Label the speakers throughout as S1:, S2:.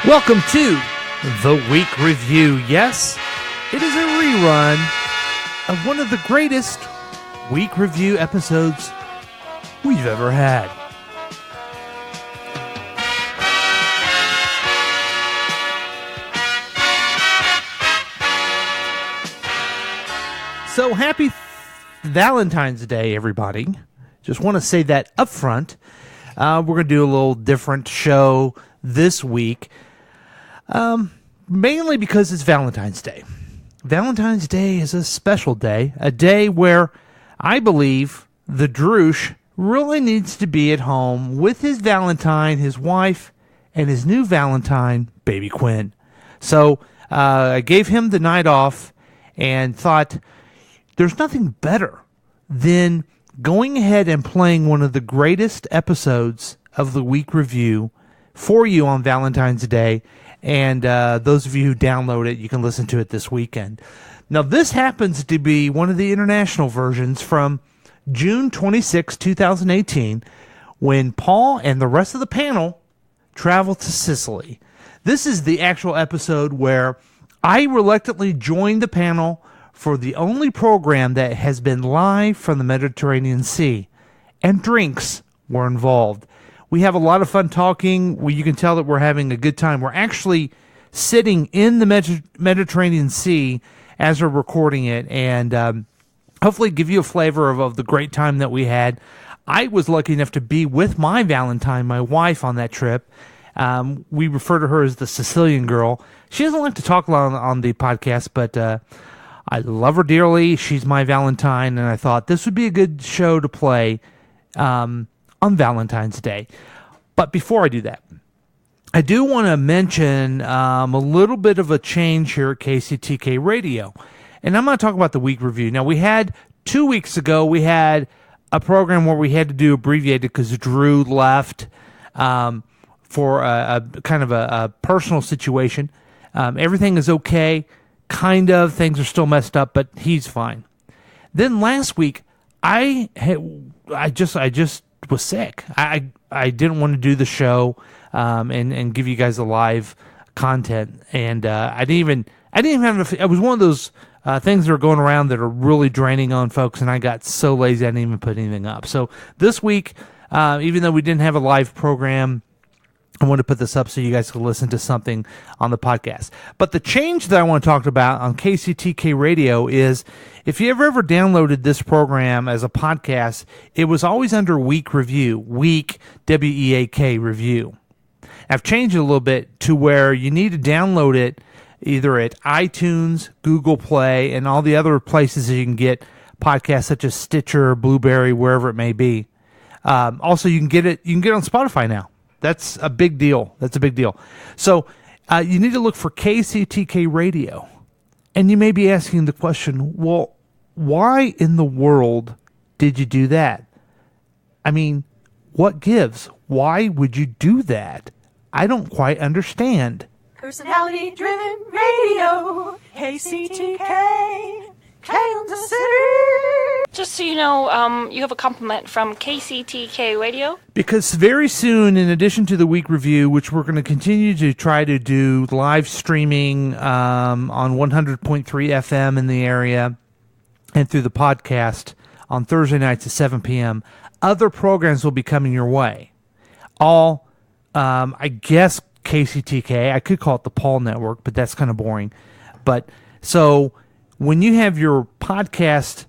S1: Welcome to the Week Review. Yes, it is a rerun of one of the greatest Week Review episodes we've ever had. So happy Valentine's Day, everybody. Just want to say that up front. We're going to do a little different show this week. Mainly because it's Valentine's Day. Valentine's Day is a special day, a day where I believe the Droosh really needs to be at home with his Valentine, his wife, and his new Valentine, baby Quinn. So I gave him the night off and thought there's nothing better than going ahead and playing one of the greatest episodes of the Week Review for you on Valentine's Day. And those of you who download it, you can listen to it this weekend. Now, this happens to be one of the international versions from June 26, 2018, when Paul and the rest of the panel traveled to Sicily. This is the actual episode where I reluctantly joined the panel for the only program that has been live from the Mediterranean Sea, and drinks were involved. We have a lot of fun talking. You can tell that we're having a good time. We're actually sitting in the Mediterranean Sea as we're recording it, and hopefully give you a flavor of the great time that we had. I was lucky enough to be with my Valentine, my wife, on that trip. We refer to her as the Sicilian girl. She doesn't like to talk a lot on the podcast, but I love her dearly. She's my Valentine, and I thought this would be a good show to play on Valentine's Day. But before I do that, I do want to mention a little bit of a change here at KCTK Radio. And I'm going to talk about the Week Review. Now, we had 2 weeks ago, we had a program where we had to do abbreviated because Drew left for a kind of a personal situation. Everything is okay, kind of. Things are still messed up, but he's fine. Then last week, I just was sick. I didn't want to do the show and give you guys a live content, and I didn't even have it was one of those things that are going around that are really draining on folks, and I got so lazy I didn't even put anything up. So this week, even though we didn't have a live program, I want to put this up so you guys can listen to something on the podcast. But the change that I want to talk about on KCTK Radio is, if you ever downloaded this program as a podcast, it was always under Week Review, Week, W-E-A-K, Review. I've changed it a little bit to where you need to download it either at iTunes, Google Play, and all the other places that you can get podcasts such as Stitcher, Blueberry, wherever it may be. Also, you can get it on Spotify now. That's a big deal. So you need to look for KCTK Radio. And you may be asking the question, well, why in the world did you do that? I mean, what gives? Why would you do that? I don't quite understand.
S2: Personality-driven radio, KCTK, Kansas City.
S3: Just so you know, you have a compliment from KCTK Radio.
S1: Because very soon, in addition to the Week Review, which we're going to continue to try to do live streaming on 100.3 FM in the area and through the podcast on Thursday nights at 7 p.m., other programs will be coming your way. All, I guess, KCTK. I could call it the Paul Network, but that's kind of boring. But so when you have your podcast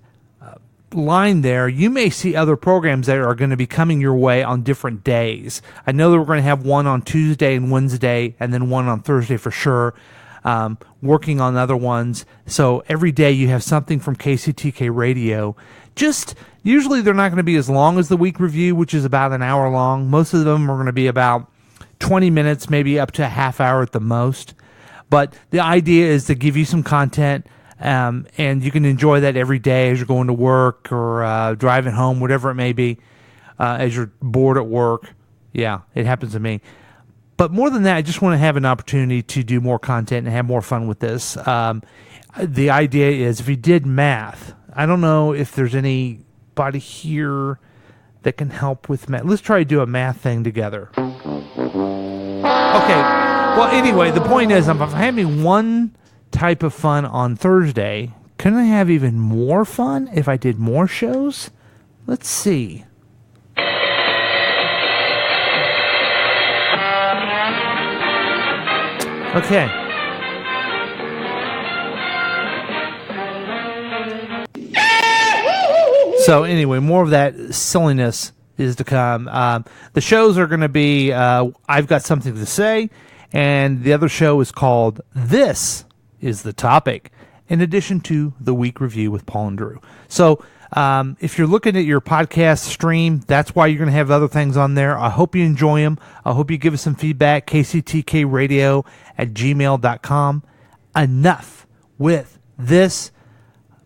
S1: line there, you may see other programs that are going to be coming your way on different days. I know that we're going to have one on Tuesday and Wednesday, and then one on Thursday for sure. Working on other ones. So every day you have something from KCTK Radio. Just usually they're not going to be as long as the Week Review, which is about an hour long. Most of them are going to be about 20 minutes, maybe up to a half hour at the most. But the idea is to give you some content, and you can enjoy that every day as you're going to work or driving home, whatever it may be, as you're bored at work. Yeah, it happens to me. But more than that, I just want to have an opportunity to do more content and have more fun with this. The idea is, if you did math, I don't know if there's anybody here that can help with math. Let's try to do a math thing together. Okay, Well, anyway, the point is, I'm having one type of fun on Thursday. Couldn't I have even more fun if I did more shows? Let's see. Okay. So anyway, more of that silliness is to come. The shows are going to be I've Got Something to Say, and the other show is called This Is the Topic, in addition to the Week Review with Paul and Drew. So if you're looking at your podcast stream, that's why you're going to have other things on there. I hope you enjoy them. I hope you give us some feedback. KCTKradio@gmail.com. Enough with this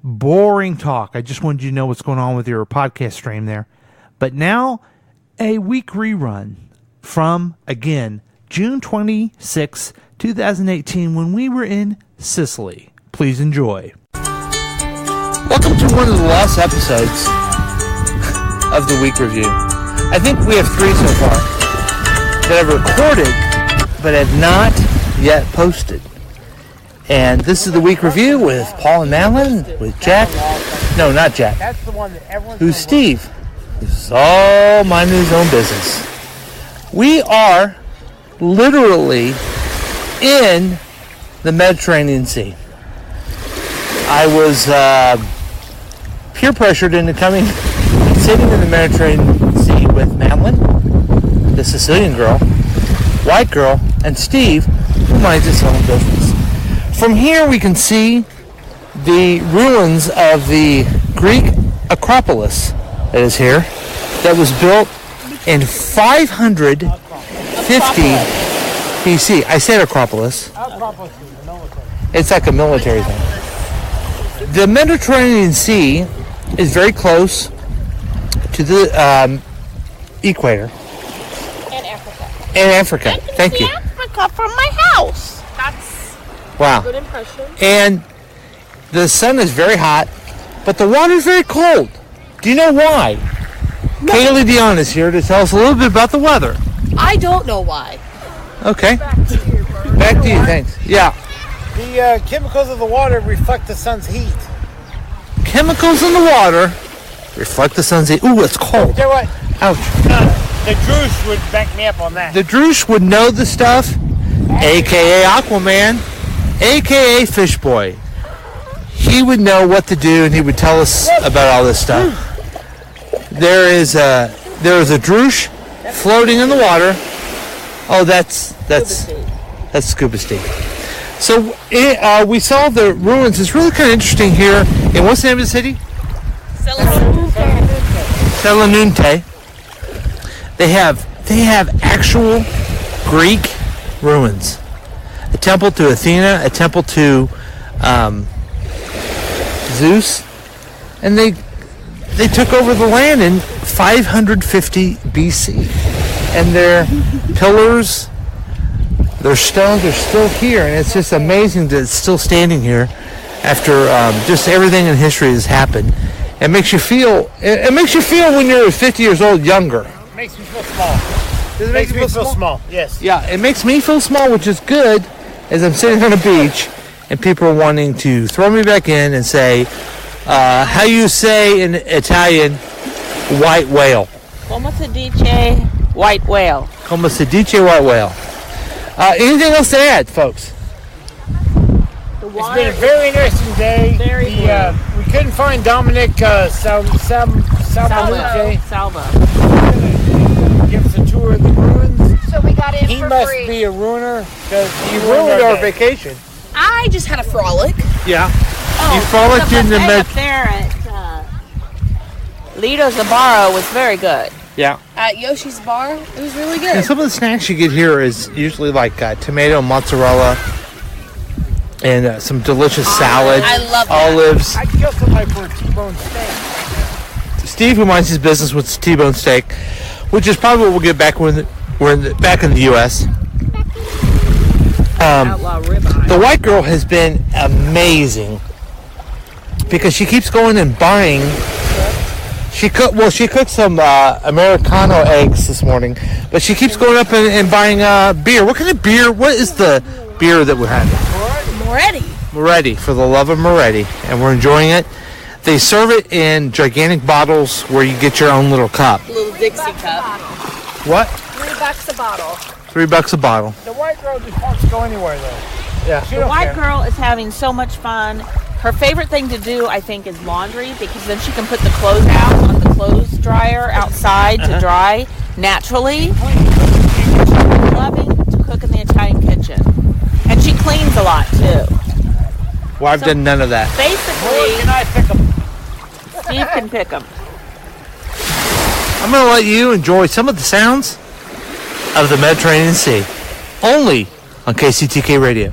S1: boring talk. I just wanted you to know what's going on with your podcast stream there. But now, a week rerun from, again, June 26, 2018, when we were in Sicily. Please enjoy. Welcome to one of the last episodes of the Week Review. I think we have 3 so far that I've recorded, but have not yet posted. And this is the Week Review with Paul and Madeline, with Jack. No, not Jack.
S4: That's the one that everyone's
S1: Who's Steve? Who's all minding his own business. We are literally in the Mediterranean Sea. I was peer pressured into coming, sitting in the Mediterranean Sea with Madeline, the Sicilian girl, white girl, and Steve, who minds his own business. From here we can see the ruins of the Greek Acropolis that is here, that was built in 550 BC. I said Acropolis.
S4: Acropolis is the military.
S1: It's like a military thing. The Mediterranean Sea is very close to the equator.
S3: And Africa.
S1: And Africa. Thank you.
S3: Africa from my house. That's
S1: Wow.
S3: a good impression.
S1: And the sun is very hot, but the water is very cold. Do you know why? No. Kaylee Dion is here to tell us a little bit about the weather.
S5: I don't know why.
S1: Okay. Back to you, thanks. Yeah.
S4: The chemicals of the water reflect the sun's heat.
S1: Chemicals in the water reflect the sun's heat. Ooh, it's cold.
S4: You know what?
S1: Ouch.
S4: The Druce would back me up on that.
S1: The Druce would know the stuff, a.k.a. Aquaman, a.k.a. Fish Boy. He would know what to do, and he would tell us about all this stuff. There is a Druce floating in the water. Oh, that's Scuba Steve. So we saw the ruins. It's really kind of interesting here. And what's the name of the city? Selinunte. They have actual Greek ruins. A temple to Athena, a temple to Zeus, and they took over the land in 550 BC. And their pillars, their stones are still here, and it's just amazing that it's still standing here after just everything in history has happened. It makes you feel. It makes you feel when you're 50 years old younger.
S4: It makes me feel small.
S1: Does it
S4: Makes me feel small? Yes.
S1: Yeah, it makes me feel small, which is good, as I'm sitting on a beach and people are wanting to throw me back in and say, how you say in Italian, white whale.
S5: Como se dice white whale?
S1: Como se dice white whale. Anything else to add, folks?
S4: It's been a very interesting day. We couldn't find Dominic Salvo. Give us a tour of the ruins.
S5: So we got in
S4: He
S5: for
S4: must
S5: free.
S4: be a ruiner because he
S1: Ruined our vacation.
S5: I just had a frolic.
S1: Yeah.
S5: Oh,
S1: You frolicked
S5: the
S1: in the
S5: buffet up there at Lido Zabaro was very good.
S1: Yeah.
S5: At Yoshi's Bar, it was really
S1: And
S5: good.
S1: some of the snacks you get here is usually like tomato, mozzarella, and some delicious salad,
S5: I love that.
S1: olives.
S4: I'd kill somebody for a T-bone steak.
S1: Steve, who minds his business with T-bone steak, which is probably what we'll get back when we're back in the U.S. The white girl has been amazing because she keeps going and buying She cooked some Americano eggs this morning, but she keeps going up and buying beer. What kind of beer? What is the beer that we're having? Moretti, for the love of Moretti, and we're enjoying it. They serve it in gigantic bottles where you get your own little cup.
S5: Little Dixie cup.
S1: What?
S5: $3 a bottle.
S1: $3 a bottle.
S4: The white girl just wants to go anywhere, though.
S1: Yeah.
S5: The white girl is having so much fun. Her favorite thing to do, I think, is laundry, because then she can put the clothes out on the clothes dryer outside to dry naturally. She's loving to cook in the Italian kitchen. And she cleans a lot, too.
S1: Well, I've done none of that.
S5: Basically,
S4: Can I pick them?
S5: Steve can pick them.
S1: I'm going to let you enjoy some of the sounds of the Mediterranean Sea, only on KCTK Radio.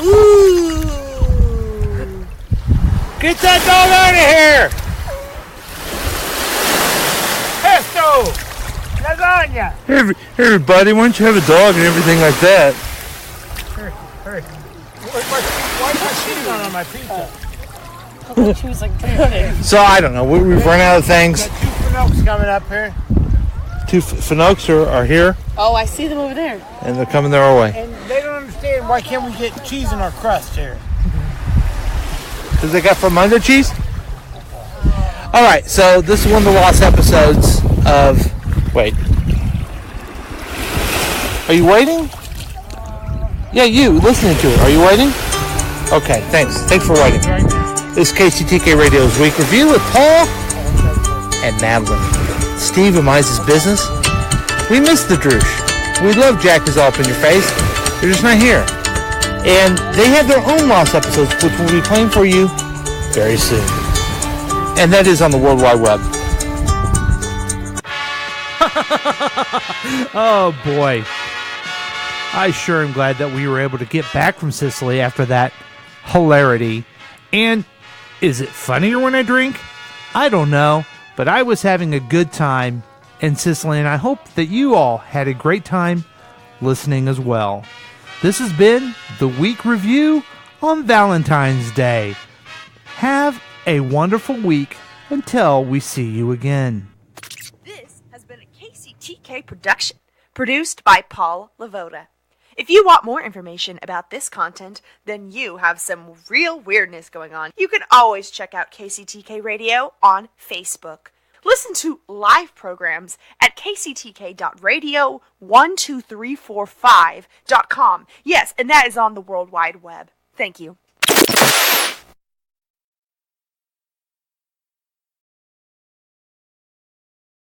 S4: Ooh. Get that dog out of here! Pesto! Lasagna!
S1: Hey, everybody, why don't you have a dog and everything like that?
S4: Hurry. Why is my cheese on my pizza?
S1: So, I don't know. We've run out of things.
S4: Got 2 Finoks coming up here.
S1: 2 Finoks are here,
S5: Oh, I see them over there.
S1: and they're coming their way.
S4: And they don't understand why can't we get cheese in our crust here.
S1: Because they got Formundo cheese? All right, so this is one of the lost episodes of... Wait. Are you waiting? Yeah, you, listening to it. Are you waiting? Okay, thanks. Thanks for waiting. This is KCTK Radio's Week Review with Paul and Madeline. Steve reminds his business. We miss the Droosh. We love Jack is all up in your face. They're just not here. And they have their own lost episodes, which will be playing for you very soon. And that is on the World Wide Web. Oh, boy. I sure am glad that we were able to get back from Sicily after that hilarity. And is it funnier when I drink? I don't know, but I was having a good time in Sicily, and I hope that you all had a great time listening as well. This has been the Week Review on Valentine's Day. Have a wonderful week until we see you again.
S2: This has been a KCTK production, produced by Paul Lavoda. If you want more information about this content, then you have some real weirdness going on. You can always check out KCTK Radio on Facebook. Listen to live programs at kctk.radio12345.com. Yes, and that is on the World Wide Web. Thank you.